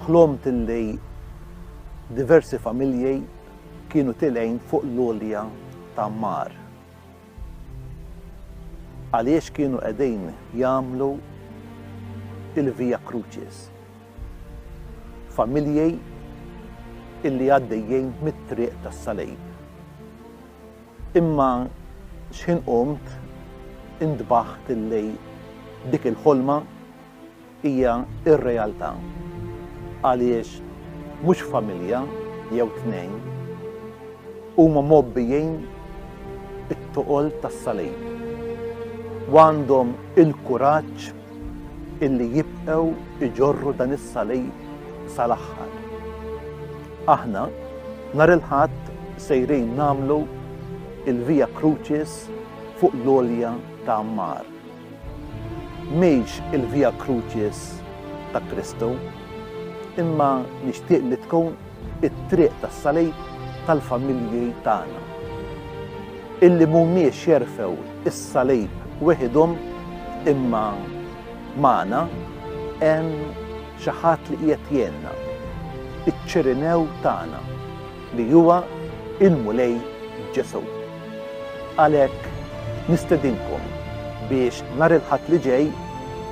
ħlomt illi diversi familji kienu tilgħin fuq l-għolja ta' Ammar. Għaliex kienu qegħdin jagħmlu il-Via Crucis. Familji illi għaddejjin mit-triq tas-salib. Imma x'in qomt intbaħħt illi dik il-ħolma hija ir-realtà. Għaliex mhux familja jew tnejn huma mobbijin it-toqol tas-salib. U għandhom il-kuraġġ illi jibqgħu iġorru dan is-salib sal-aħħar. Aħna nhar il-Ħadd sejrin nagħmlu il-Via Crucis fuq l-għolja ta' Ammar. Mhijiex il-Via Crucis ta' Kristu, imma nixtieq li tkun it-triq tas-salib tal-familji tagħna. Illi mhumiex jerfgħu is-salib weħidhom, imma magħna hemm xi ħadd li qiegħed jgħinna, iċ-ċirinew tagħna li huwa il-Mulej Ġesu. Għalhekk nistedinkom biex nhar il-Ħadd li ġej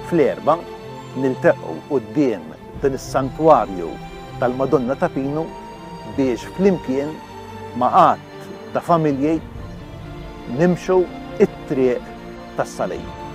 fl-Erba' niltaqgħu quddiem din is-santwarju tal-Madonna ta' Pinu biex flimkien ma' qatt ta' familji nimxu it-triq tas-salib.